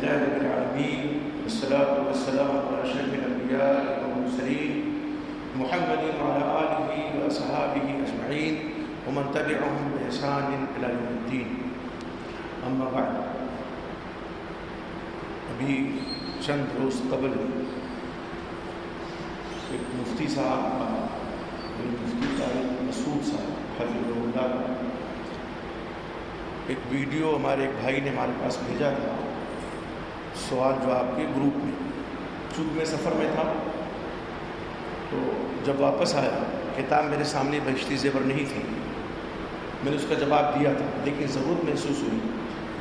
لله رب العالمين والصلاة والسلام على أشرف الأنبياء والمرسلين محمد وعلى آله وأصحابه أجمعين ومن تبعهم بإحسان إلى يوم الدين. أما بعد، ابھی چند روز قبل ایک مفتی صاحب مفتی طارق مسعود صاحب حفظہ اللہ کا ایک ویڈیو ہمارے ایک بھائی نے ہمارے پاس بھیجا تھا سوال جواب کے گروپ میں. چونکہ میں سفر میں تھا تو جب واپس آیا کتاب میرے سامنے بہشتی زیور نہیں تھی. میں نے اس کا جواب دیا تھا، لیکن ضرورت محسوس ہوئی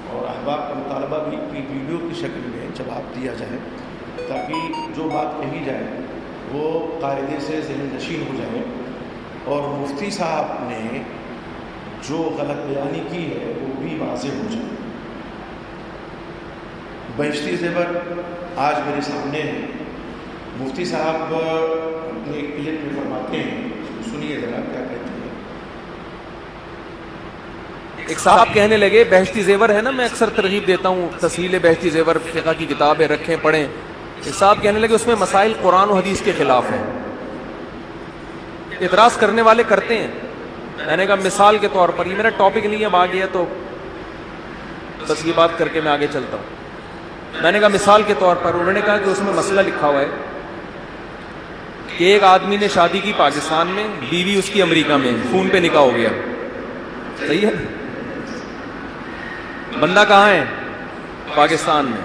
اور احباب کا مطالبہ بھی کہ ویڈیو کی شکل میں جواب دیا جائے تاکہ جو بات کہی جائے وہ قاعدے سے ذہن نشین ہو جائے اور مفتی صاحب نے جو غلط بیانی کی ہے وہ بھی واضح ہو جائے. بہشتی زیور آج میرے سامنے ہے. مفتی صاحب اپنے کلپ میں فرماتے ہیں، سنیے ذرا کیا کہتے ہیں. ایک صاحب کہنے لگے بہشتی زیور ہے نا، میں اکثر ترغیب دیتا ہوں تسہیل بہشتی زیور، فقہ کی کتابیں رکھیں پڑھیں. ایک صاحب کہنے لگے اس میں مسائل قرآن و حدیث کے خلاف ہیں. اعتراض کرنے والے کرتے ہیں. میں نے کہا مثال کے طور پر، یہ میرا ٹاپک نہیں ہے، اب آ گیا تو بس یہ بات کر کے میں آگے چلتا ہوں. میں نے کہا مثال کے طور پر انہوں نے کہا کہ اس میں مسئلہ لکھا ہوا ہے کہ ایک آدمی نے شادی کی پاکستان میں، بیوی اس کی امریکہ میں، فون پہ نکاح ہو گیا. صحیح ہے؟ بندہ کہاں ہے؟ پاکستان میں.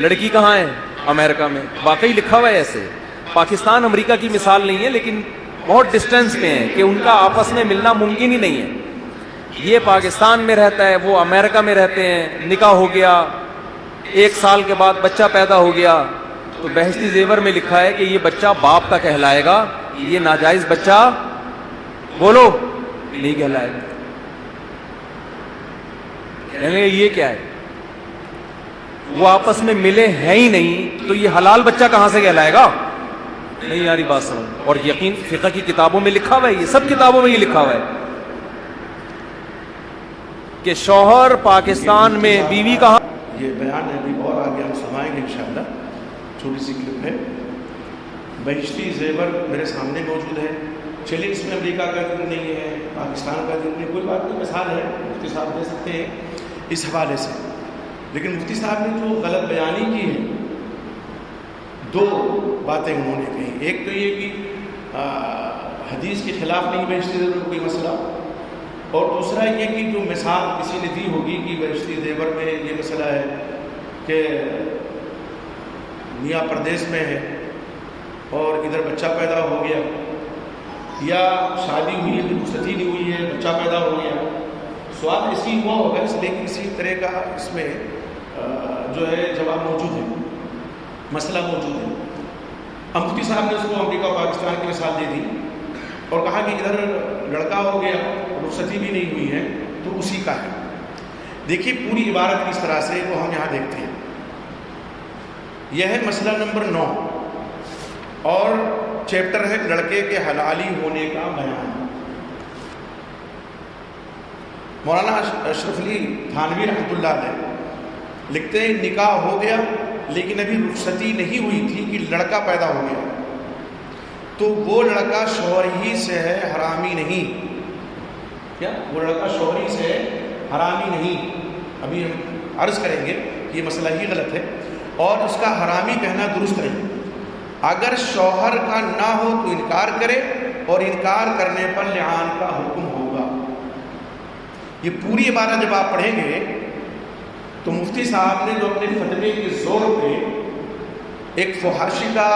لڑکی کہاں ہے؟ امریکہ میں. واقعی لکھا ہوا ہے ایسے. پاکستان امریکہ کی مثال نہیں ہے لیکن بہت ڈسٹینس پہ ہیں کہ ان کا آپس میں ملنا ممکن ہی نہیں ہے. یہ پاکستان میں رہتا ہے، وہ امریکہ میں رہتے ہیں. نکاح ہو گیا، 1 سال کے بعد بچہ پیدا ہو گیا. تو بہشتی زیور میں لکھا ہے کہ یہ بچہ باپ کا کہلائے گا، یہ ناجائز بچہ بولو نہیں کہلائے گا. یہ کیا ہے؟ وہ آپس میں ملے ہیں ہی نہیں تو یہ حلال بچہ کہاں سے کہلائے گا؟ نہیں یاری بات سمجھ. اور یقین فقہ کی کتابوں میں لکھا ہوا ہے، یہ سب کتابوں میں یہ لکھا ہوا ہے کہ شوہر پاکستان میں، بیوی کہاں. یہ بیان ہے ابھی اور آگے ہم سنائیں گے انشاءاللہ. چھوٹی سی کلپ ہے. بہشتی زیور میرے سامنے موجود ہے. چلیے اس میں امریکہ کا ذکر نہیں ہے، پاکستان کا ذکر نہیں، کوئی بات نہیں، مثال ہے، مفتی صاحب دے سکتے ہیں اس حوالے سے. لیکن مفتی صاحب نے جو غلط بیانی کی ہے، 2 باتیں انہوں نے کہی. ایک تو یہ کہ حدیث کے خلاف نہیں بہشتی زیور میں کوئی مسئلہ، اور دوسرا یہ کہ جو مثال کسی نے دی ہوگی کہ بہشتی زیور میں یہ مسئلہ ہے کہ میاں پردیس میں ہے اور ادھر بچہ پیدا ہو گیا، یا شادی ہوئی ہے رخصتی نہیں ہوئی ہے بچہ پیدا ہو گیا. سوال اسی ہوا ہوگا، اس لیے کسی طرح کا اس میں جو ہے جواب موجود ہے، مسئلہ موجود ہے. مفتی صاحب نے اس کو امریکہ اور پاکستان کی مثال دے دی اور کہا کہ ادھر لڑکا ہو گیا، رخصتی بھی نہیں ہوئی ہے تو اسی کا ہے. دیکھیے پوری عبارت کس طرح سے وہ ہم یہاں دیکھتے ہیں. یہ ہے مسئلہ نمبر 9 اور چیپٹر ہے لڑکے کے حلالی ہونے کا بیان. مولانا اشرف علی تھانوی رحمۃ اللہ علیہ لکھتے ہیں نکاح ہو گیا لیکن ابھی رخصتی نہیں ہوئی تھی کہ لڑکا پیدا ہو گیا، تو وہ لڑکا شوہر ہی سے ہے، حرامی نہیں. کیا وہ لڑکا شوہر ہی سے ہے، حرامی نہیں. ابھی ہم عرض کریں گے کہ یہ مسئلہ ہی غلط ہے اور اس کا حرامی کہنا درست نہیں. اگر شوہر کا نہ ہو تو انکار کرے اور انکار کرنے پر لعان کا حکم ہوگا. یہ پوری عبارت جب آپ پڑھیں گے تو مفتی صاحب نے جو اپنے فتوے کے زور پہ ایک فحاشی کا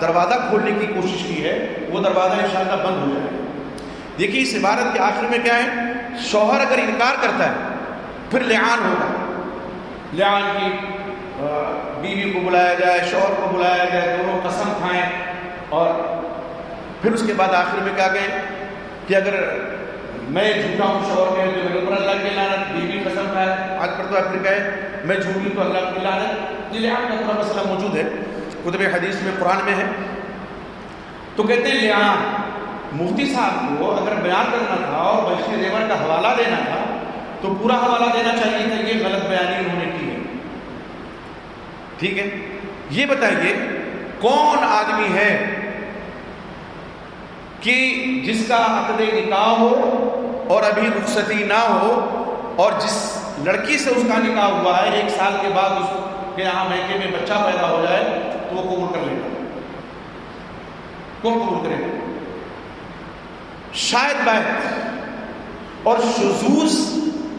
دروازہ کھولنے کی کوشش کی ہے، وہ دروازہ انشاءاللہ بند ہو جائے گا. دیکھیے اس عبارت کے آخر میں کیا ہے؟ شوہر اگر انکار کرتا ہے پھر لعان ہوگا. لعان کی بیوی کو بلایا جائے، شوہر کو بلایا جائے، دونوں قسم کھائیں اور پھر اس کے بعد آخر میں کیا کہیں کہ اگر میں جھوٹا ہوں شوہر کہے تو میرے اوپر اللہ کی لعنت، بیوی قسم کھائے آج پر تو پھر کہے میں جھوٹی تو اللہ کی لعنت. یہ لعان کا پورا مسئلہ موجود ہے، کتب حدیث میں، قرآن میں ہے. تو کہتے ہیں لعان. مفتی صاحب کو اگر بیان کرنا تھا اور بہشتی زیور کا حوالہ دینا تھا تو پورا حوالہ دینا چاہیے تھا. یہ غلط بیانی انہوں نے کی ہے. ٹھیک ہے، یہ بتائیے کون آدمی ہے کہ جس کا عقد نکاح ہو اور ابھی رخصتی نہ ہو، اور جس لڑکی سے اس کا نکاح ہوا ہے 1 سال کے بعد اس کے یہاں میکے میں بچہ پیدا ہو جائے تو وہ قبول کر لے گا؟ کون قبول کرے گا؟ شاید بیعت اور شذوذ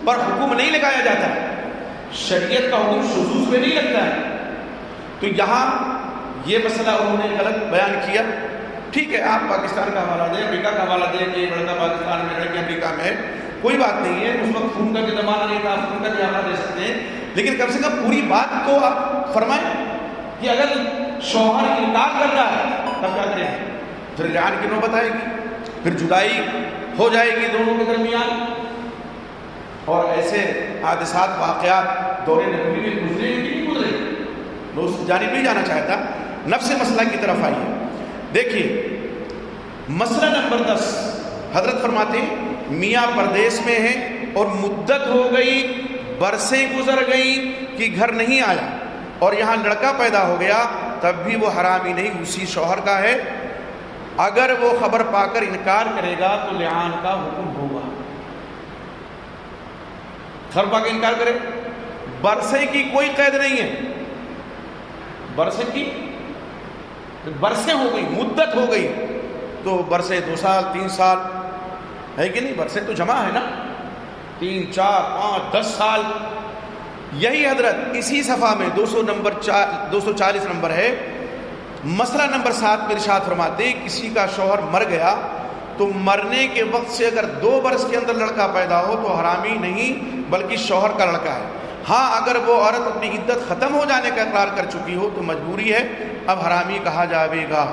پر حکم نہیں لگایا جاتا ہے، شریعت کا حکم شذوذ پہ نہیں لگتا ہے. تو یہاں یہ مسئلہ انہوں نے غلط بیان کیا. ٹھیک ہے، آپ پاکستان کا حوالہ دیں، امریکہ کا حوالہ دیں کہ لڑکا پاکستان میں لڑکی امریکہ میں ہے، کوئی بات نہیں ہے. اس وقت خون کا بھی زمانہ نہیں تھا، خون کا بھی حوالہ دے سکتے ہیں، لیکن کم سے کم پوری بات تو آپ فرمائیں کہ اگر شوہر انکار کر رہا ہے تب کیا کریں؟ پھر لعان کی نوبت آئے گی، پھر جدائی ہو جائے گی دونوں کے درمیان. اور ایسے حادثات واقعات دور نبوی میں گزرے ہیں کہ نہیں گزرے؟ میں اس جانب نہیں جانا چاہتا، نفس مسئلہ کی طرف آئیے. دیکھیے مسئلہ نمبر 10، حضرت فرماتے ہیں میاں پردیس میں ہے اور مدت ہو گئی، برسیں گزر گئیں کہ گھر نہیں آیا، اور یہاں لڑکا پیدا ہو گیا، تب بھی وہ حرامی نہیں، اسی شوہر کا ہے. اگر وہ خبر پا کر انکار کرے گا تو لعان کا حکم ہوگا. خبر پا کے انکار کرے، برسے کی کوئی قید نہیں ہے، برسے کی برسیں ہو گئی، مدت ہو گئی، تو برسے 2 سال 3 سال ہے کہ نہیں؟ برسے تو جمع ہے نا، 3 4 5 10 سال. یہی حضرت اسی صفحہ میں 240 نمبر ہے، مسئلہ نمبر 7 میں ارشاد فرماتے ہیں کسی کا شوہر مر گیا تو مرنے کے وقت سے اگر 2 برس کے اندر لڑکا پیدا ہو تو حرامی نہیں بلکہ شوہر کا لڑکا ہے. ہاں اگر وہ عورت اپنی عدت ختم ہو جانے کا اقرار کر چکی ہو تو مجبوری ہے، اب حرامی کہا جائے گا.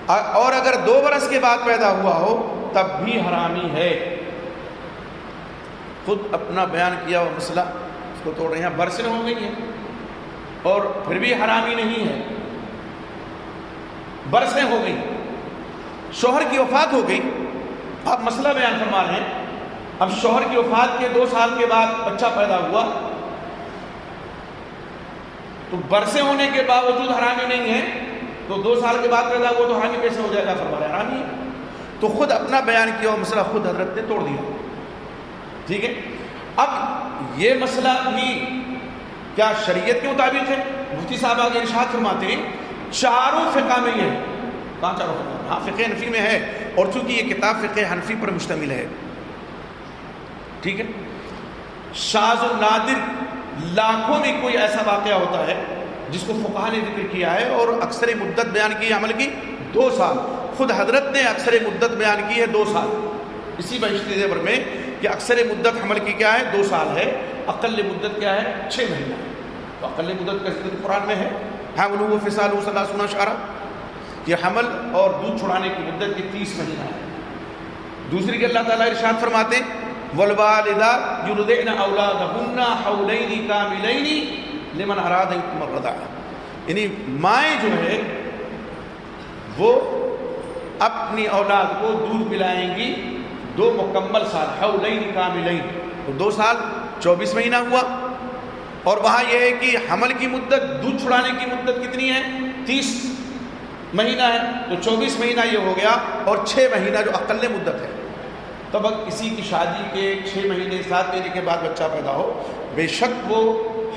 اور اگر 2 برس کے بعد پیدا ہوا ہو تب بھی حرامی ہے. خود اپنا بیان کیا ہوا مسئلہ اس کو توڑ رہے ہیں. برسیں ہو گئی ہیں اور پھر بھی حرامی نہیں ہے، برسیں ہو گئی، شوہر کی وفات ہو گئی. آپ مسئلہ بیان فرما رہے ہیں، اب شوہر کی وفات کے 2 سال کے بعد بچہ پیدا ہوا تو برسیں ہونے کے باوجود حرامی نہیں ہے، تو 2 سال کے بعد پیدا ہوا تو حرامی کیسے ہو جائے گا؟ فرما رہے ہیں حرامی ہے. تو خود اپنا بیان کیا ہوا مسئلہ خود حضرت نے توڑ دیا. ٹھیک ہے، اب یہ مسئلہ بھی کیا شریعت کے مطابق ہے؟ مفتی صاحب آگے ارشاد فرماتے ہیں چاروں فقہ میں یہ ہے. کہاں چاروں فقہ؟ ہاں فقہ حنفی میں ہے، اور چونکہ یہ کتاب فقہ حنفی پر مشتمل ہے. ٹھیک ہے، شاذ و نادر لاکھوں میں کوئی ایسا واقعہ ہوتا ہے جس کو فقہا نے ذکر کیا ہے، اور اکثر مدت بیان کی عمل کی 2 سال. خود حضرت نے اکثر مدت بیان کی ہے 2 سال اسی بہشتی زیور میں کہ اکثر مدت حمل کی کیا ہے 2 سال ہے، اقل مدت کیا ہے 6 مہینہ. تو اقل مدت کا ذکر قرآن میں ہے، حملہ وفصالہ 30 شہرا، کہ حمل اور دودھ چھڑانے کی مدت کی 30 مہینہ ہے. دوسری کہ اللہ تعالیٰ ارشاد فرماتے ہیں والوالدات یرضعن اولادهن حولین کاملین لمن اراد منکم الرضاعہ، یعنی مائیں جو ہے وہ اپنی اولاد کو دودھ پلائیں گی 2 مکمل سال، حولین کاملین، تو 2 سال 24 مہینہ ہوا. اور وہاں یہ ہے کہ حمل کی مدت، دودھ چھڑانے کی مدت کتنی ہے 30 مہینہ ہے، تو 24 مہینہ یہ ہو گیا، اور 6 مہینہ جو اقل مدت ہے. تب کسی کی شادی کے 6 مہینے 7 مہینے کے بعد بچہ پیدا ہو، بے شک وہ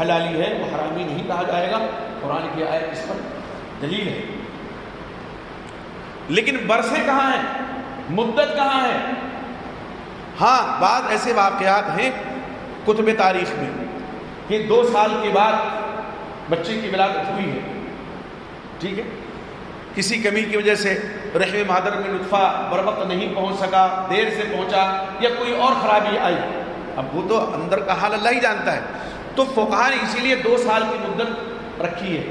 حلالی ہے، وہ حرامی نہیں کہا جائے گا. قرآن کی آیت اس پر دلیل ہے. لیکن برسیں کہاں ہیں؟ مدت کہاں ہے؟ ہاں بعض ایسے واقعات ہیں کتب تاریخ میں کہ 2 سال کے بعد بچے کی ولادت ہوئی ہے. ٹھیک ہے، کسی کمی کی وجہ سے رحم مادر میں نطفہ بروقت نہیں پہنچ سکا، دیر سے پہنچا، یا کوئی اور خرابی آئی، اب وہ تو اندر کا حال اللہ ہی جانتا ہے. تو فقہا نے اسی لیے 2 سال کی مدت رکھی ہے،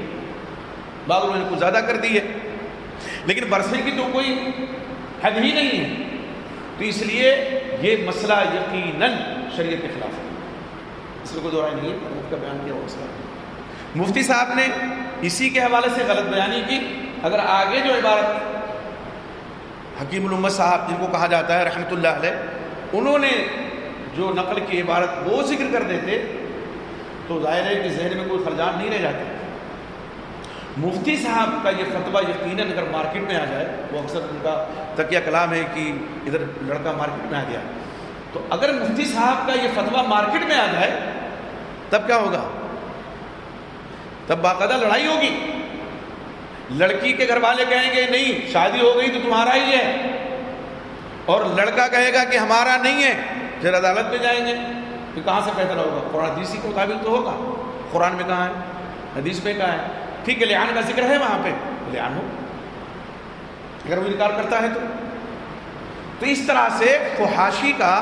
بعض لوگوں نے کچھ زیادہ کر دی ہے، لیکن برسے کی تو کوئی حد ہی نہیں ہے. تو اس لیے یہ مسئلہ یقیناً شریعت کے خلاف ہے، اس میں کوئی دو رائے نہیں ہے. حضرت کا بیان کیا مسئلہ مفتی صاحب نے اسی کے حوالے سے غلط بیانی کی. اگر آگے جو عبارت حکیم الامت صاحب جن کو کہا جاتا ہے رحمۃ اللہ علیہ، انہوں نے جو نقل کی عبارت وہ ذکر کر دیتے تو ظاہر ہے کہ ذہن میں کوئی خرجان نہیں رہ جاتے. مفتی صاحب کا یہ فتویٰ یقیناً اگر مارکیٹ میں آ جائے، وہ اکثر ان کا تقیہ کلام ہے کہ ادھر لڑکا مارکیٹ میں آ گیا، تو اگر مفتی صاحب کا یہ فتویٰ مارکیٹ میں آ جائے تب کیا ہوگا؟ تب باقاعدہ لڑائی ہوگی. لڑکی کے گھر والے کہیں گے نہیں شادی ہو گئی تو تمہارا ہی ہے، اور لڑکا کہے گا کہ ہمارا نہیں ہے، پھر عدالت میں جائیں گے. تو کہاں سے فیصلہ ہوگا؟ قرآن حدیث کے مطابق تو ہوگا. قرآن میں کہاں ہے؟ حدیث میں کہاں ہے؟ ٹھیک ہے لعان کا ذکر ہے وہاں پہ، لعان ہو اگر وہ انکار کرتا ہے تو اس طرح سے فحاشی کا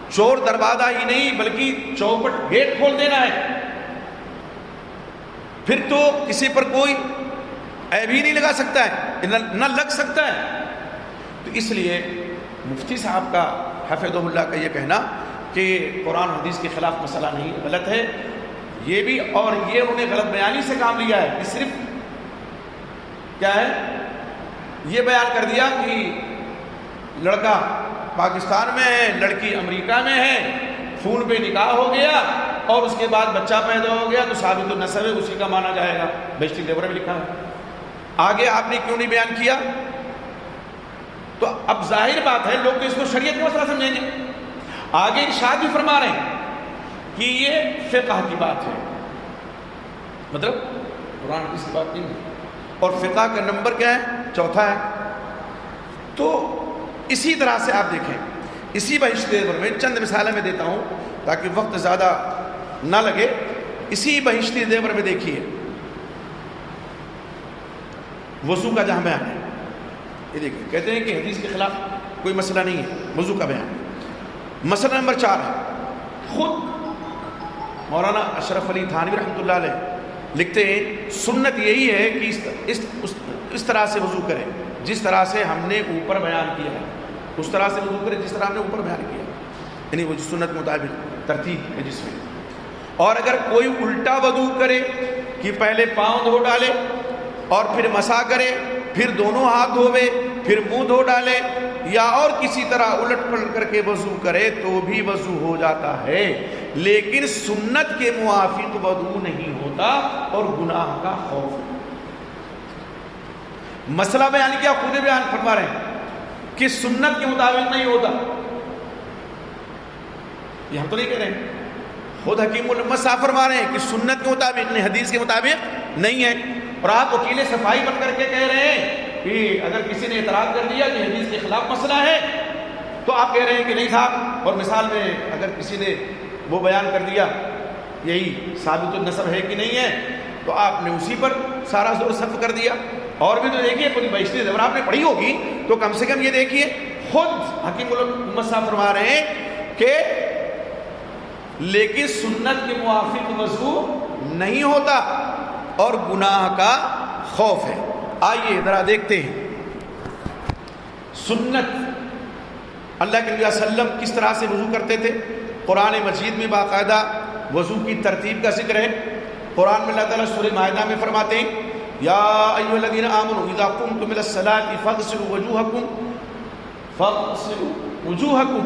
چور دروازہ ہی نہیں بلکہ چوپٹ گیٹ کھول دینا ہے. پھر تو کسی پر کوئی عیب ہی نہیں لگا سکتا ہے، نہ لگ سکتا ہے. تو اس لیے مفتی صاحب کا حفظہ اللہ کا یہ کہنا کہ قرآن حدیث کے خلاف مسئلہ نہیں، غلط ہے یہ بھی. اور یہ انہوں نے غلط بیانی سے کام لیا ہے کہ صرف کیا ہے یہ بیان کر دیا کہ لڑکا پاکستان میں ہے، لڑکی امریکہ میں ہے، فون پہ نکاح ہو گیا اور اس کے بعد بچہ پیدا ہو گیا تو ثابت النسب ہے، اسی کا مانا جائے گا. بیشتی دیور میں لکھا ہے. آگے آپ نے کیوں نہیں بیان کیا؟ تو اب ظاہر بات ہے لوگ تو اس کو شریعت کا مسئلہ سمجھیں گے. آگے ارشاد بھی فرما رہے ہیں کہ یہ فقہ کی بات ہے، مطلب قرآن حدیث کی بات نہیں ہے. اور فقہ کا نمبر کیا ہے؟ چوتھا ہے. تو اسی طرح سے آپ دیکھیں اسی بہشت دیور میں چند مثالیں میں دیتا ہوں تاکہ وقت زیادہ نہ لگے. اسی بہشتی دیور میں دیکھیے وضو کا جہاں بیان ہے، یہ دیکھیں کہتے ہیں کہ حدیث کے خلاف کوئی مسئلہ نہیں ہے، وضو کا بیان. مسئلہ نمبر 4 ہے، خود مولانا اشرف علی تھانوی رحمۃ اللہ علیہ لکھتے ہیں سنت یہی ہے کہ اس طرح سے وضو کرے جس طرح سے ہم نے اوپر بیان کیا ہے، اس طرح سے وضو کرے جس طرح ہم نے اوپر بیان کیا، یعنی وہ سنت کے مطابق ترتیب ہے جس میں. اور اگر کوئی الٹا وضو کرے کہ پہلے پاؤں دھو ڈالے اور پھر مسح کرے، پھر دونوں ہاتھ دھوے، پھر منہ دھو ڈالے، یا اور کسی طرح الٹ پلٹ کر کے وضو کرے تو بھی وضو ہو جاتا ہے، لیکن سنت کے موافق وضو نہیں ہوتا اور گناہ کا خوف ہے. مسئلہ بیان کیا، خود بیان فرما رہے ہیں کہ سنت کے مطابق نہیں ہوتا. یہ ہم تو نہیں کہہ رہے ہیں، خود حکیم الامت صاحب فرما رہے ہیں کہ سنت کے مطابق نہیں، حدیث کے مطابق نہیں ہے. اور آپ وکیل صفائی بن کر کے کہہ رہے ہیں کہ اگر کسی نے اعتراض کر دیا کہ حدیث کے خلاف مسئلہ ہے تو آپ کہہ رہے ہیں کہ نہیں صاحب. اور مثال میں اگر کسی نے وہ بیان کر دیا یہی ثابت النسب ہے کہ نہیں ہے تو آپ نے اسی پر سارا زور صرف کر دیا. اور بھی تو دیکھیے پوری بہشتی دیور آپ نے پڑھی ہوگی تو کم سے کم یہ دیکھیے خود حکیم الامت صاحب فرما رہے ہیں کہ لیکن سنت کے موافق وضو نہیں ہوتا اور گناہ کا خوف ہے. آئیے ذرا دیکھتے ہیں سنت اللہ کے نبی صلی اللہ علیہ وسلم کس طرح سے وضو کرتے تھے. قرآن مجید میں باقاعدہ وضو کی ترتیب کا ذکر ہے. قرآن میں اللہ تعالیٰ سورہ مائدہ میں فرماتے ہیں یا ایھا الذین آمنوا اذا قمتم الی الصلاۃ فاغسلوا وجوہکم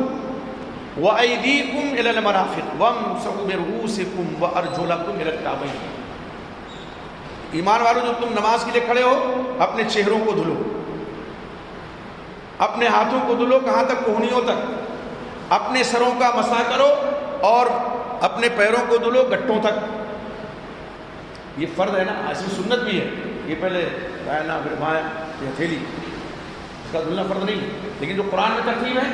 وایدیکم الی المرافق وامسحوا برؤوسکم وارجلکم الی الکعبین. ایمان والو جب تم نماز کے لیے کھڑے ہو اپنے چہروں کو دھلو، اپنے ہاتھوں کو دھلو کہاں تک؟ کوہنیوں تک. اپنے سروں کا مسح کرو اور اپنے پیروں کو دھلو گٹوں تک. یہ فرض ہے نا، ایسی سنت بھی ہے. یہ پہلے دائنا پھر بائیں یہ ہتھیلی، اس کا دھلنا فرض نہیں، لیکن جو قرآن میں ترتیب ہے.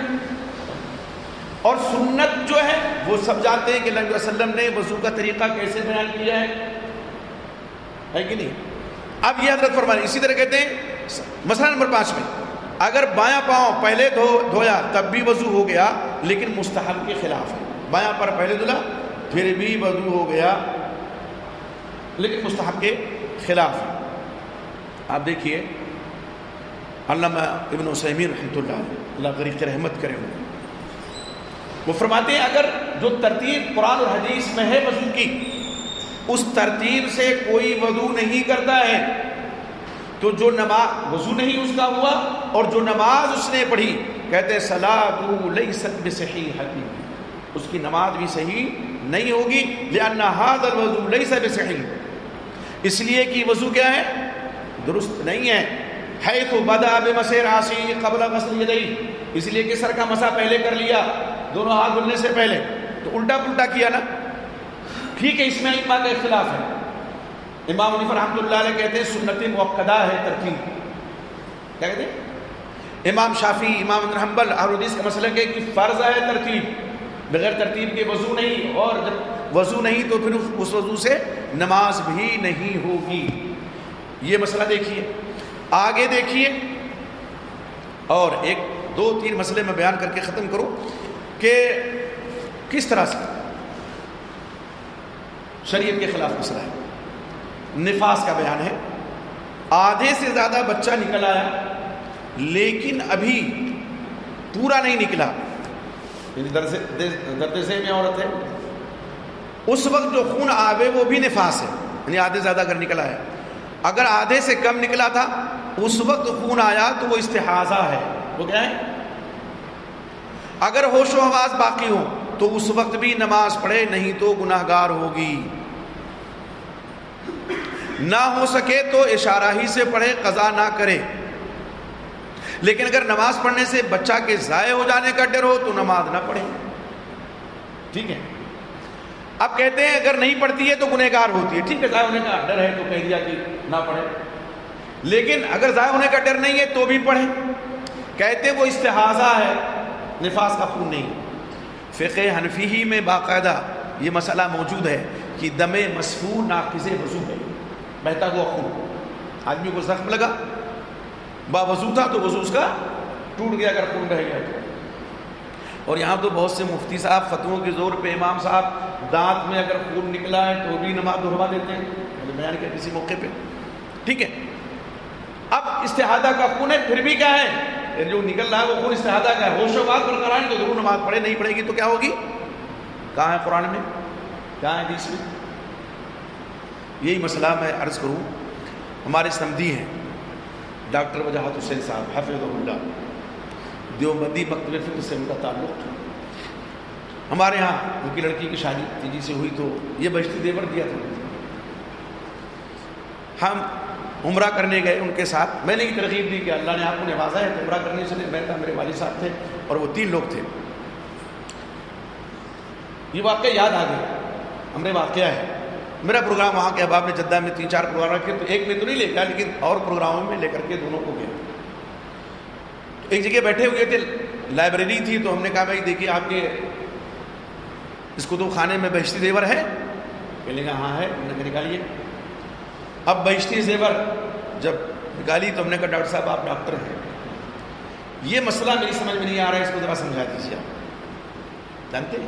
اور سنت جو ہے وہ سب جانتے ہیں کہ نبی صلی اللہ علیہ وسلم نے وضو کا طریقہ کیسے بیان کیا ہے کہ نہیں. اب یہ حضرت فرمانے اسی طرح کہتے ہیں مسئلہ نمبر 5 میں اگر بایاں پاؤں پہلے دھویا تب بھی وضو ہو گیا لیکن مستحب کے خلاف ہے. بایاں پر پہلے دھلا پھر بھی وضو ہو گیا لیکن مستحب کے خلاف ہے. آپ دیکھیے علامہ ابن عثیمین رحمۃ اللہ غریق رحمت کرے ہوئے وہ فرماتے ہیں اگر جو ترتیب قرآن اور حدیث میں ہے وضو کی اس ترتیب سے کوئی وضو نہیں کرتا ہے تو جو نماز وضو نہیں اس کا ہوا اور جو نماز اس نے پڑھی کہتے صلاۃ لیست بصحیحۃ، اس کی نماز بھی صحیح نہیں ہوگی. لأن هذا الوضو ليس بصحیح، اس لیے کہ وضو کیا ہے؟ درست نہیں ہے. حیث بدا بمسح راسی قبل غسل یدیہ، اس لیے کہ سر کا مسح پہلے کر لیا دونوں ہاتھ دھلنے سے پہلے، تو الٹا پلٹا کیا نا. ٹھیک ہے، اس میں ائمہ کا اختلاف ہے. امام حنیفہ رحمۃ اللہ علیہ کہتے ہیں سنت مؤکدہ ہے ترتیب. کیا کہتے ہیں؟ امام شافعی، امام بن حنبل اہل حدیث کا مسلک ہے کہ فرض ہے ترتیب، بغیر ترتیب کے وضو نہیں، اور جب وضو نہیں تو پھر اس وضو سے نماز بھی نہیں ہوگی. یہ مسئلہ دیکھیے. آگے دیکھیے، اور ایک دو تین مسئلے میں بیان کر کے ختم کروں کہ کس طرح سے شریعت کے خلاف مسئلہ ہے. نفاس کا بیان ہے. آدھے سے زیادہ بچہ نکل آیا لیکن ابھی پورا نہیں نکلا، درد ذیل میں عورت ہے، اس وقت جو خون آوے وہ بھی نفاس ہے، یعنی آدھے زیادہ اگر نکل آیا. اگر آدھے سے کم نکلا تھا اس وقت خون آیا تو وہ استحاضہ ہے. وہ کیا ہے؟ اگر ہوش و حواس باقی ہو تو اس وقت بھی نماز پڑھے، نہیں تو گناہگار ہوگی. نہ ہو سکے تو اشارہ ہی سے پڑھے، قضا نہ کرے. لیکن اگر نماز پڑھنے سے بچہ کے ضائع ہو جانے کا ڈر ہو تو نماز نہ پڑھے. ٹھیک ہے. اب کہتے ہیں اگر نہیں پڑھتی ہے تو گنہگار ہوتی ہے. ٹھیک ہے، ضائع ہونے کا ڈر ہے تو کہہ دیا کہ نہ پڑھے. لیکن اگر ضائع ہونے کا ڈر نہیں ہے تو بھی پڑھے. کہتے وہ استحاضہ ہے، نفاس کا خون نہیں. فقہ حنفی ہی میں باقاعدہ یہ مسئلہ موجود ہے کہ دم مسفور ناقض وضو ہے، بہتا ہوا خون. آدمی کو زخم لگا، با وضو تھا تو وضو اس کا ٹوٹ گیا اگر خون رہ گیا تو. اور یہاں تو بہت سے مفتی صاحب فتووں کے زور پہ، امام صاحب دانت میں اگر خون نکلا ہے تو بھی نماز دہروا دیتے ہیں، مجھے بیان کیا کسی موقع پہ. ٹھیک ہے. اب استحاضہ کا خون ہے پھر بھی کیا ہے؟ جو نکل رہا ہے وہ خون استحاضہ کا ہے. ہوش و بات برقرار ہے تو ضرور نماز پڑھے. نہیں پڑھے گی تو کیا ہوگی؟ کہاں ہے قرآن میں، کہاں ہے حدیث میں؟ یہی مسئلہ میں عرض کروں. ہمارے سمدھی ہیں ڈاکٹر وجاہت حسین صاحب حفظہ اللہ، دیوبندی مکتب فقہ سے ان کا تعلق تھا. ہمارے ہاں ان کی لڑکی کی شادی تیجی سے ہوئی تو یہ بہشتی زیور دیا تھا. ہم عمرہ کرنے گئے ان کے ساتھ. میں نے یہ ترغیب دی کہ اللہ نے آپ کو نوازا ہے تو عمرہ کرنے سے. میں تھا، میرے والد صاحب تھے اور وہ 3 لوگ تھے. یہ واقعہ یاد آ گیا. ہمارے واقعہ ہے. میرا پروگرام وہاں کے احباب نے جدہ میں 3-4 پروگرام رکھے تو ایک میں تو نہیں لے گیا لیکن اور پروگراموں میں لے کر کے دونوں کو گیا. ایک جگہ بیٹھے ہوئے تھے، لائبریری تھی، تو ہم نے کہا بھائی دیکھیے آپ کے اس کتب خانے میں بہشتی زیور ہے؟ کہنے کا ہاں ہے. ہم نے کہا نکالیے. اب بہشتی زیور جب نکالی تو ہم نے کہا ڈاکٹر صاحب آپ ڈاکٹر ہیں، یہ مسئلہ میری سمجھ میں نہیں آ رہا ہے، اس کو ذرا سمجھا دیجیے. آپ جانتے ہیں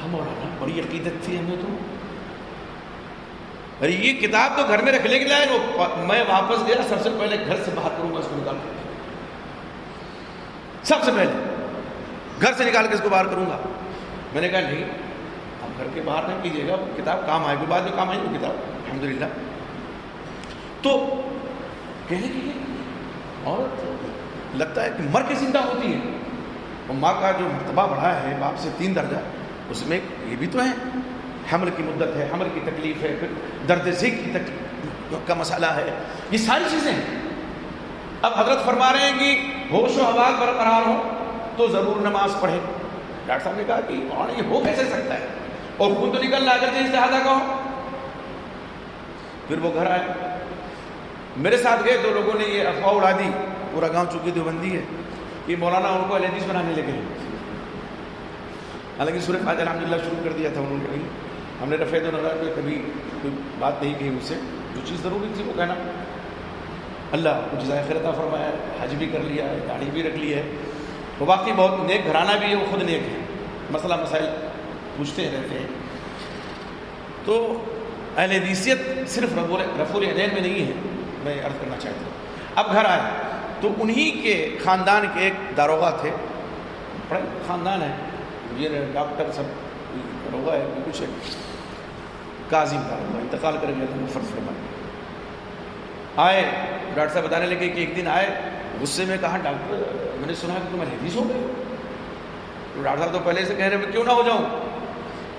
ہم مولانا بڑی عقیدت تھی ہمیں تو. ارے یہ کتاب تو گھر میں رکھ لے کے لائے. میں واپس گیا، سب سے پہلے گھر سے باہر کروں گا اس کو نکال کر، سب سے پہلے گھر سے نکال کے اس کو باہر کروں گا. میں نے کہا نہیں، آپ گھر کے باہر نہ کیجیے گا، کتاب کام آئے گی، بعد میں کام آئے گی کتاب الحمدللہ. تو کہنے کی عورت لگتا ہے کہ مر کے زندہ ہوتی ہے. اور ماں کا جو مرتبہ بڑھا ہے باپ سے 3 درجہ، اس میں یہ بھی تو ہے. حمل کی مدت ہے، حمل کی تکلیف ہے، پھر درد ذیل کی تکلیف کا مسئلہ ہے، یہ ساری چیزیں ہیں. اب حضرت فرما رہے ہیں کہ ہوش و حواس برقرار ہو تو ضرور نماز پڑھے. ڈاکٹر صاحب نے کہا کہ اور یہ ہو کیسے سکتا ہے، اور خون تو نکلنا اگر چاہیے استحاضہ کا ہو. پھر وہ گھر آئے، میرے ساتھ گئے 2 لوگوں نے یہ افواہ اڑا دی، پورا گاؤں چونکہ دیوبندی ہے، کہ مولانا ان کو حدیث بنانے لگے. حالانکہ سورہ فاتحہ الحمدللہ شروع کر دیا تھا انہوں نے. ہم نے رفع نظر پہ کبھی کوئی بات نہیں کہی ان سے. جو چیز ضروری تھی وہ کہنا. اللہ کو جزائے خیر عطا فرمایا، حج بھی کر لیا ہے، داڑھی بھی رکھ لی ہے. وہ واقعی بہت نیک گھرانہ بھی ہے، وہ خود نیک ہے، مسئلہ مسائل پوچھتے رہتے ہیں. تو اہل حدیثیت صرف رفع العین میں نہیں ہے، میں عرض کرنا چاہتا ہوں. اب گھر آئے تو انہی کے خاندان کے ایک داروغہ تھے، بڑے خاندان ہے، یہ ڈاکٹر سب داروغہ ہے، کچھ کاظم داروغہ انتقال کر گیا تھا مفرد فرمایا. آئے ڈاکٹر صاحب بتانے لگے کہ ایک دن آئے غصے میں، کہا ڈاکٹر میں نے سنا کہ تم حدیث ہو گئے. تو ڈاکٹر صاحب تو پہلے سے کہہ رہے میں کیوں نہ ہو جاؤں،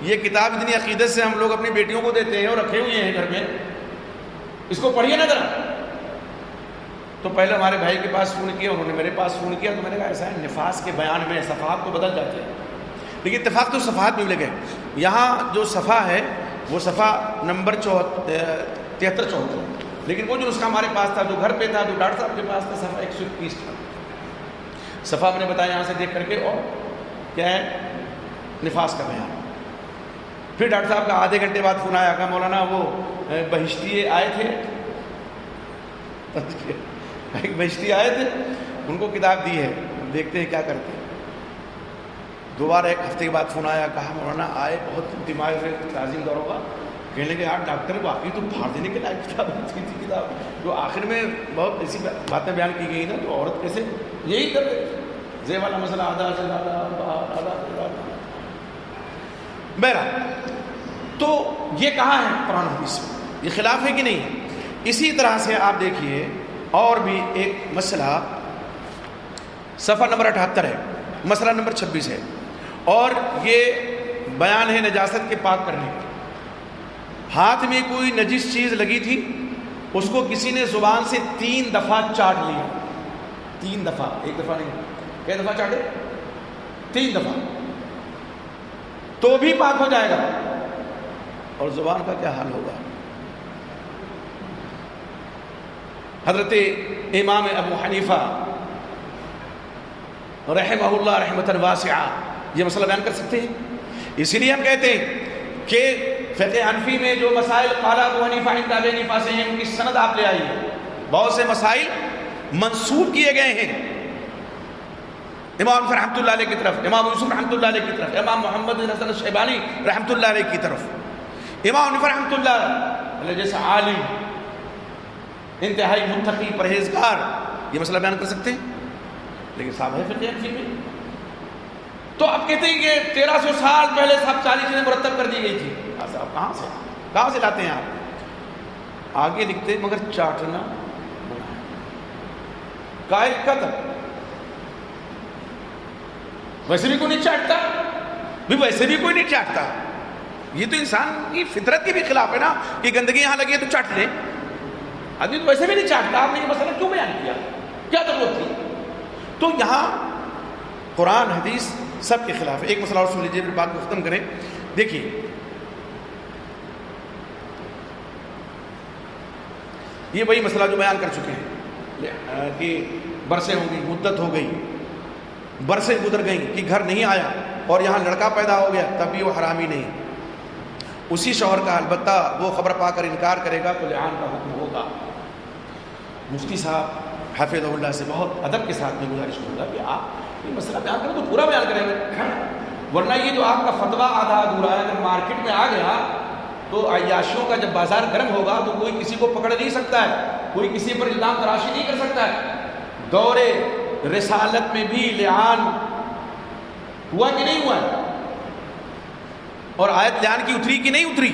یہ کتاب اتنی عقیدت سے ہم لوگ اپنی بیٹیوں کو دیتے ہیں اور رکھے ہوئے ہیں گھر میں، اس کو پڑھیے نا ذرا. تو پہلے ہمارے بھائی کے پاس فون کیا, انہوں نے میرے پاس فون کیا, تو میں نے کہا ایسا ہے نفاس کے بیان میں صفحات تو بدل جاتے ہیں, لیکن اتفاق تو صفحات میں ملے گئے. یہاں جو صفحہ ہے وہ صفحہ نمبر 73-74, لیکن وہ جو نسخہ ہمارے پاس تھا, جو گھر پہ تھا, جو ڈاکٹر صاحب کے پاس تھا, صفحہ 121 تھا. صفحہ میں نے بتایا یہاں سے دیکھ کر کے, اور کیا ہے نفاس کا بیان. پھر ڈاکٹر صاحب کا آدھے گھنٹے بعد فون آیا, کہا مولانا وہ بہشتی آئے تھے, بہشتی آئے تھے, ان کو کتاب دی ہے, دیکھتے ہیں کیا کرتے ہیں. دوبارہ ایک ہفتے کے بعد فون آیا, کہا مولانا آئے, بہت دماغ میں تعظیم دور ہوگا. کہنے لگے یار ڈاکٹر واقعی تو پھاڑ دینے کے لائق کتاب تھی کتاب, جو آخر میں بہت ایسی باتیں بیان کی گئی نا, جو عورت کیسے یہی کر رہے زی والا مسئلہ آدھا سے آدھا. بہرحال تو یہ کہاں ہے قرآن حدیث میں, یہ خلاف ہے کہ نہیں. اسی طرح سے آپ دیکھیے اور بھی ایک مسئلہ صفحہ نمبر 78 ہے, مسئلہ نمبر 26 ہے, اور یہ بیان ہے نجاست کے پاک کرنے کا. ہاتھ میں کوئی نجس چیز لگی تھی, اس کو کسی نے زبان سے 3 دفعہ چاٹ لیا. 3 دفعہ, ایک دفعہ نہیں, کئی دفعہ چاٹے, 3 دفعہ, تو بھی پاک ہو جائے گا. اور زبان کا کیا حال ہوگا؟ حضرت امام ابو حنیفہ رحمہ اللہ رحمۃ واسعہ یہ مسئلہ بیان کر سکتے ہیں. اسی لیے ہم کہتے ہیں کہ فقہ حنفی میں جو مسائل قال ابو حنیفہ عند ابی حنیفہ سے ہیں, ان کی سند آپ لے آئیے. بہت سے مسائل منسوب کیے گئے ہیں امام رحمۃ اللہ علیہ کی طرف, امام یوسف رحمۃ اللہ علیہ کی طرف, امام محمد بن حسن الشیبانی رحمۃ اللہ علیہ کی طرف, امام حنیفہ رحمۃ اللہ علیہ جیسا عالم انتہائی متقی پرہیزگار یہ مسئلہ بیان کر سکتے ہیں. لیکن صاحب ہے فقہ حنفی میں, تو آپ کہتے ہیں کہ 1300 سال پہلے صاحب 40 چیزیں مرتب کر دی گئی تھی. صاحب کہاں سے لاتے ہیں آپ؟ آگے لکھتے مگر چاٹنا قائل قدر, ویسے بھی کوئی نہیں چاٹتا, بھی ویسے بھی کوئی نہیں چاٹتا. یہ تو انسان کی فطرت کے بھی خلاف ہے نا, کہ گندگی یہاں لگی ہے تو چاٹ لے. آدمی تو ویسے بھی نہیں چاٹتا, آپ نے یہ مسئلہ کیوں بیان کیا, کیا ضرورت تھی؟ تو یہاں قرآن حدیث سب کے خلاف ہے. ایک مسئلہ اور سن لیجیے پھر بات کو ختم کریں. دیکھیے یہ وہی مسئلہ جو بیان کر چکے ہیں کہ برسیں ہو گئی, مدت ہو گئی, برسیں گزر گئیں کہ گھر نہیں آیا, اور یہاں لڑکا پیدا ہو گیا, تب بھی وہ حرامی نہیں. اسی شوہر کا البتہ وہ خبر پا کر انکار کرے گا تو لعان کا حکم ہوگا. مفتی صاحب حافظ اللہ سے بہت ادب کے ساتھ میں گزارش کروں گا کہ آپ یہ مسئلہ بیان کریں تو پورا بیان کریں گے, ورنہ یہ جو آپ کا فتویٰ آدھا ادھورا ہے, اگر مارکیٹ میں آ گیا تو عیاشیوں کا جب بازار گرم ہوگا تو کوئی کسی کو پکڑ نہیں سکتا ہے, کوئی کسی پر الزام تراشی نہیں کر سکتا ہے. دور رسالت میں بھی لعان ہوا کہ نہیں ہوا ہے, اور آیت لعان کی اتری کہ نہیں اتری.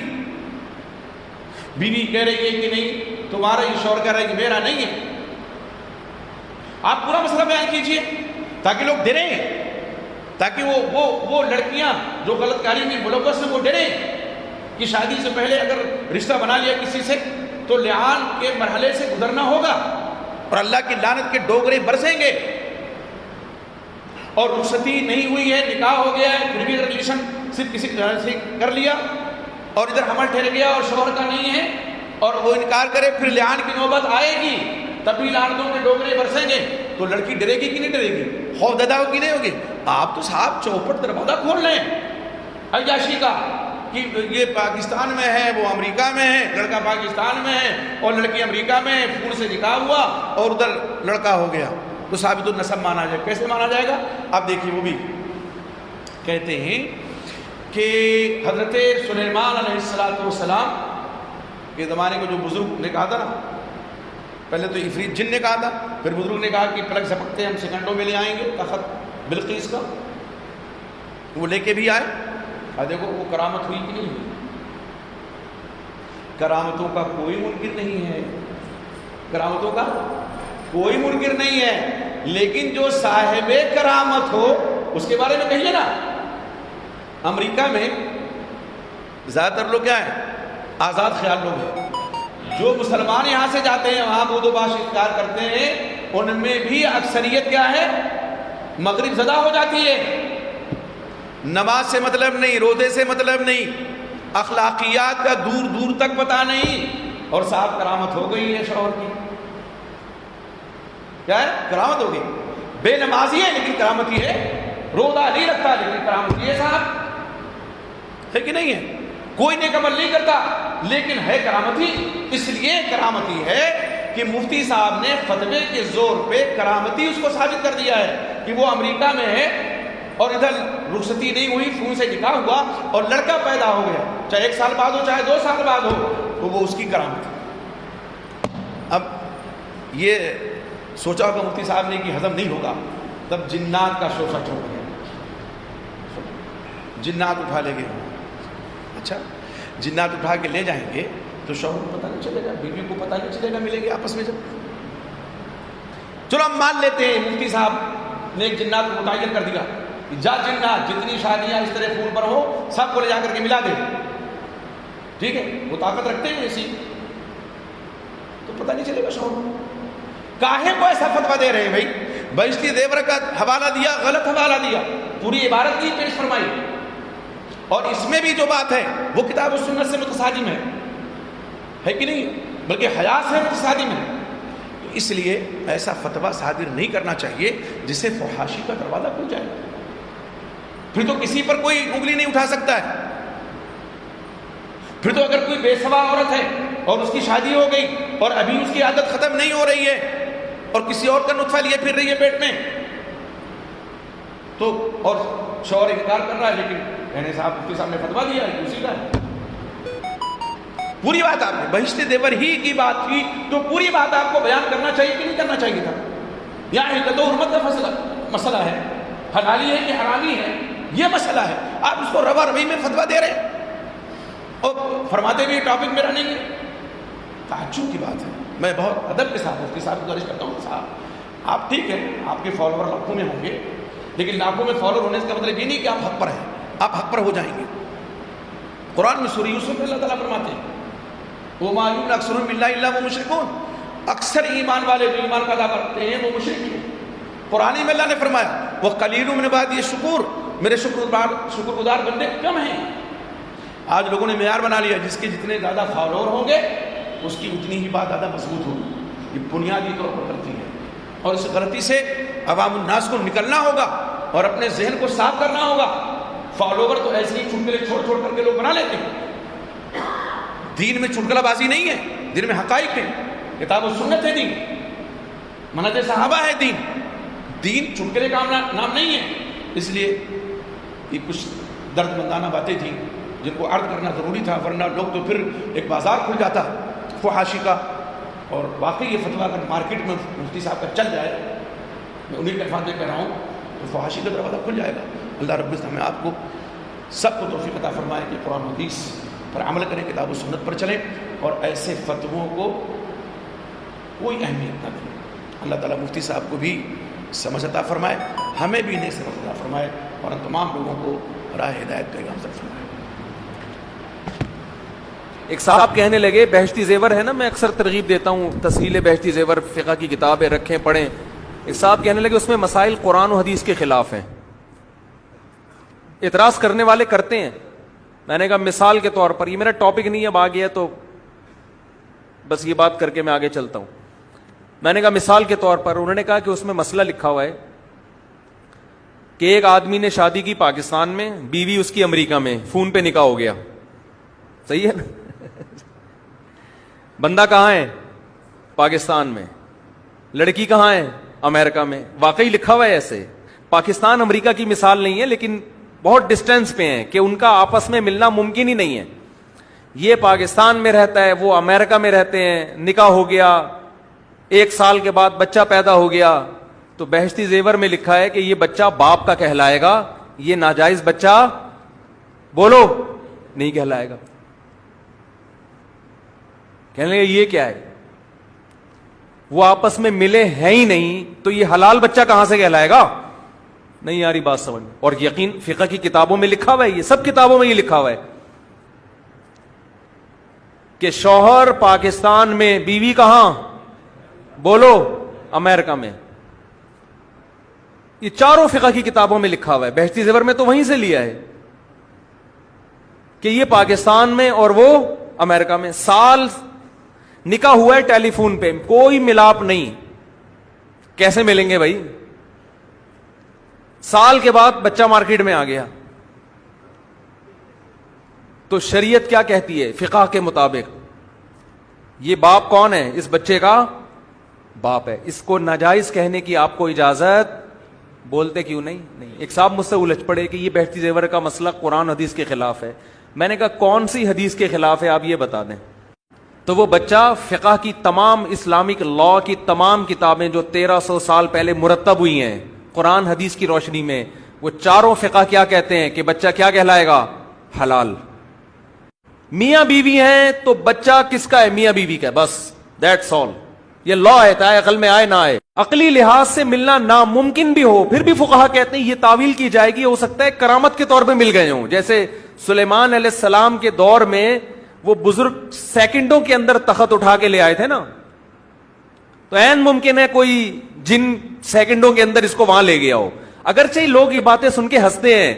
بیوی کہہ رہی ہے کہ نہیں تمہارا, یہ شوہر کہہ رہا ہے کہ میرا نہیں ہے. آپ پورا مسئلہ بیان کیجئے تاکہ لوگ ڈریں, تاکہ وہ لڑکیاں جو غلط کاری میں ملوث ہیں وہ ڈریں کہ شادی سے پہلے اگر رشتہ بنا لیا کسی سے تو لعان کے مرحلے سے گزرنا ہوگا, اور اللہ کی لعنت کے ڈوگرے برسیں گے. اور رخصتی نہیں ہوئی ہے, نکاح ہو گیا ہے, پھر بھی ریلیشن صرف کسی سے کر لیا, اور ادھر حمل ٹھہر گیا اور شوہر کا نہیں ہے, اور وہ انکار کرے, پھر لعان کی نوبت آئے گی, تب بھی لعنتوں کے ڈوگرے برسیں گے. تو لڑکی ڈرے گی کہ نہیں ڈرے گی, خوف زدہ ہوگی نہیں ہوگی؟ آپ تو صاحب چوپٹ دروازہ کھول لیں عیاشی کا کہ یہ پاکستان میں ہے, وہ امریکہ میں ہے, لڑکا پاکستان میں ہے اور لڑکی امریکہ میں ہے, پھول سے نکاح ہوا اور ادھر لڑکا ہو گیا, تو ثابت النسب مانا جائے. کیسے مانا جائے گا؟ آپ دیکھیے, وہ بھی کہتے ہیں کہ حضرت سلیمان علیہ السلام کے زمانے کو جو بزرگ نے کہا تھا نا, پہلے تو عفریت جن نے کہا تھا, پھر بزرگ نے کہا کہ پلک جھپکتے ہم سیکنڈوں میں لے آئیں گے تخت بلقیس کا, وہ لے کے بھی آئے. دیکھو وہ کرامت ہوئی کہ نہیں ہوئی؟ کرامتوں کا کوئی منکر نہیں ہے, کرامتوں کا کوئی منکر نہیں ہے, لیکن جو صاحب کرامت ہو اس کے بارے میں کہیے نا. امریکہ میں زیادہ تر لوگ کیا ہیں؟ آزاد خیال لوگ ہیں, جو مسلمان یہاں سے جاتے ہیں وہاں بود و باش اختیار کرتے ہیں، ان میں بھی اکثریت کیا ہے؟ مغرب زدہ ہو جاتی ہے. نماز سے مطلب نہیں، روزے سے مطلب نہیں، اخلاقیات کا دور دور تک پتہ نہیں، اور صاحب کرامت ہو گئی ہے شوہر کی. کیا ہے؟ کرامت ہو گئی. بے نمازی ہے لیکن کرامتی ہے، روزہ نہیں رکھتا لیکن کرامتی ہے صاحب، ہے کہ نہیں ہے؟ کوئی نیک عمل نہیں کرتا لیکن ہے کرامتی. اس لیے کرامتی ہے کہ مفتی صاحب نے فتوے کے زور پہ کرامتی اس کو ثابت کر دیا ہے کہ وہ امریکہ میں ہے اور ادھر رخصتی نہیں ہوئی، فون سے نکاح ہوا اور لڑکا پیدا ہو گیا، چاہے 1 سال بعد ہو چاہے 2 سال بعد ہو، تو وہ اس کی کرامت ہے. اب یہ سوچا ہوگا مفتی صاحب نے کہ ہضم نہیں ہوگا، تب جنات کا شوشہ چھوڑ گیا، جنات اٹھا لے گئے. اچھا جنات اٹھا کے لے جائیں گے تو شوہر کو پتہ نہیں چلے گا، بیوی کو پتہ نہیں چلے گا، ملیں گے آپس میں جب. چلو ہم مان لیتے ہیں مفتی صاحب نے ایک جنات کو متعین کر دیا، جا جنات جتنی شادیاں اس طرح فون پر ہو سب کو لے جا کر کے ملا دے. ٹھیک ہے، وہ طاقت رکھتے ہیں ایسی، تو پتہ نہیں چلے گا شوہر کو. کاہے کو ایسا فتویٰ دے رہے ہیں بھائی؟ بہشتی زیور کا حوالہ دیا، غلط حوالہ دیا، پوری عبارت کی پیش فرمائی، اور اس میں بھی جو بات ہے وہ کتاب و سنت سے متصادم ہے کہ نہیں؟ بلکہ حیات سے متصادم ہے. اس لیے ایسا فتویٰ صادر نہیں کرنا چاہیے جس سے فحاشی کا دروازہ کھل جائے. پھر تو کسی پر کوئی انگلی نہیں اٹھا سکتا ہے. پھر تو اگر کوئی بے سوا عورت ہے اور اس کی شادی ہو گئی اور ابھی اس کی عادت ختم نہیں ہو رہی ہے اور کسی اور کا نطفہ لیے پھر رہی ہے پیٹ میں، تو اور شوہر انکار کر رہا ہے، لیکن کہنے صاحب مفتی صاحب نے فتویٰ دیا ہے اسی کا ہے. پوری بات آپ نے بہشت زیور ہی کی بات کی تو پوری بات آپ کو بیان کرنا چاہیے کہ نہیں کرنا چاہیے تھا؟ یا علت و حرمت کا مسئلہ ہے، حلالی ہے کہ حرامی ہے، یہ مسئلہ ہے. آپ اس کو روا روی میں فتویٰ دے رہے ہیں اور فرماتے بھی ٹاپک میرا نہیں ہے. تعجب کی بات ہے. میں بہت ادب کے ساتھ مفتی صاحب کو گزارش کرتا ہوں، صاحب آپ ٹھیک ہے آپ کے فالوور لاکھوں میں ہوں گے، لیکن لاکھوں میں فالوور ہونے کا مطلب یہ نہیں کہ آپ حق پر ہیں، آپ حق پر ہو جائیں گے. قرآن میں سورہ یوسف میں اللہ تعالیٰ فرماتے ہیں وَمَا يُؤْمِنُ أَكْثَرُهُم بِاللَّهِ إِلَّا وَهُم مُشْرِكُونَ، اکثر ایمان والے جو ایمان کا ادا کرتے ہیں وہ مشرک ہیں. قرآن میں اللہ نے فرمایا وَقَلِيلٌ مِّنْ عِبَادِيَ الشَّكُورُ، میرے شکر گزار بندے کم ہیں. آج لوگوں نے معیار بنا لیا جس کے جتنے زیادہ فالوور ہوں گے اس کی اتنی ہی بات زیادہ مضبوط ہوگی. یہ بنیادی طور پر غلطی ہے اور اس غلطی سے عوام الناس کو نکلنا ہوگا اور اپنے ذہن کو صاف کرنا ہوگا. فالوور تو ایسے ہی چٹکلے چھوڑ چھوڑ کر کے لوگ بنا لیتے ہیں. دین میں چٹکلا بازی نہیں ہے، دین میں حقائق ہے، کتاب و سنت ہے، دین منہج صحابہ ہے. دین چٹکلے کا نام نہیں ہے. اس لیے یہ کچھ درد مندانہ باتیں تھیں جن کو عرض کرنا ضروری تھا، ورنہ لوگ تو پھر ایک بازار کھل جاتا فحاشی کا. اور واقعی یہ فتویٰ اگر مارکیٹ میں مفتی صاحب کا چل جائے، میں انہیں کے الفاظ میں کہہ رہا ہوں، تو فحاشی کا دروازہ کھل جائے گا. اللہ رب العزت ہمیں آپ کو سب کو توفیق عطا فرمائے کہ قرآن و حدیث پر عمل کریں، کتاب و سنت پر چلیں اور ایسے فتووں کو کوئی اہمیت نہ دیں. اللہ تعالیٰ مفتی صاحب کو بھی سمجھ عطا فرمائے، ہمیں بھی انہیں سمجھ عطا فرمائے اور ان تمام لوگوں کو راہ ہدایت کا گامزن فرمائے. ایک صاحب کہنے لگے بہشتی زیور ہے نا، میں اکثر ترغیب دیتا ہوں تسہیل بہشتی زیور، فقہ کی کتابیں رکھیں پڑھیں. ایک صاحب کہنے لگے اس میں مسائل قرآن و حدیث کے خلاف ہیں. اعتراض کرنے والے کرتے ہیں. میں نے کہا مثال کے طور پر، یہ میرا ٹاپک نہیں ہے، اب آ گیا تو بس یہ بات کر کے میں آگے چلتا ہوں. میں نے کہا مثال کے طور پر، انہوں نے کہا کہ اس میں مسئلہ لکھا ہوا ہے کہ ایک آدمی نے شادی کی پاکستان میں، بیوی اس کی امریکہ میں، فون پہ نکاح ہو گیا. صحیح ہے نا؟ بندہ کہاں ہے؟ پاکستان میں. لڑکی کہاں ہے؟ امریکہ میں. واقعی لکھا ہوا ہے ایسے. پاکستان امریکہ کی مثال نہیں ہے لیکن بہت ڈسٹینس پہ ہیں کہ ان کا آپس میں ملنا ممکن ہی نہیں ہے. یہ پاکستان میں رہتا ہے، وہ امریکہ میں رہتے ہیں، نکاح ہو گیا، 1 سال کے بعد بچہ پیدا ہو گیا. تو بہشتی زیور میں لکھا ہے کہ یہ بچہ باپ کا کہلائے گا، یہ ناجائز بچہ بولو نہیں کہلائے گا. کہنے لگے یہ کیا ہے؟ وہ آپس میں ملے ہیں ہی نہیں تو یہ حلال بچہ کہاں سے کہلائے گا؟ نہیں یاری بات سمجھ. اور یقین فقہ کی کتابوں میں لکھا ہوا ہے، یہ سب کتابوں میں یہ لکھا ہوا ہے. کہ شوہر پاکستان میں، بیوی کہاں؟ بولو، امریکہ میں. یہ چاروں فقہ کی کتابوں میں لکھا ہوا ہے. بہشتی زیور میں تو وہیں سے لیا ہے کہ یہ پاکستان میں اور وہ امریکہ میں. سال نکاح ہوا ہے ٹیلی فون پہ، کوئی ملاپ نہیں. کیسے ملیں گے بھائی؟ سال کے بعد بچہ مارکیٹ میں آ گیا. تو شریعت کیا کہتی ہے؟ فقہ کے مطابق یہ باپ کون ہے؟ اس بچے کا باپ ہے. اس کو ناجائز کہنے کی آپ کو اجازت؟ بولتے کیوں نہیں؟ نہیں. ایک صاحب مجھ سے الجھ پڑے کہ یہ بہشتی زیور کا مسئلہ قرآن حدیث کے خلاف ہے. میں نے کہا کون سی حدیث کے خلاف ہے آپ یہ بتا دیں. تو وہ بچہ فقہ کی تمام اسلامک لا کی تمام کتابیں جو 1300 سال پہلے مرتب ہوئی ہیں قرآن حدیث کی روشنی میں، وہ چاروں فقہ کیا کہتے ہیں کہ بچہ کیا کہلائے گا؟ حلال. میاں بیوی ہیں تو بچہ کس کا ہے؟ میاں بیوی کا ہے، بس دیٹس آل. یہ لا ہے، چاہے عقل میں آئے نہ آئے. عقلی لحاظ سے ملنا ناممکن بھی ہو پھر بھی فقہا کہتے ہیں یہ تعویل کی جائے گی. ہو سکتا ہے کرامت کے طور پہ مل گئے ہوں، جیسے سلیمان علیہ السلام کے دور میں وہ بزرگ سیکنڈوں کے اندر تخت اٹھا کے لے آئے تھے نا، تو عین ممکن ہے کوئی جن سیکنڈوں کے اندر اس کو وہاں لے گیا ہو. اگرچہ لوگ یہ باتیں سن کے ہنستے ہیں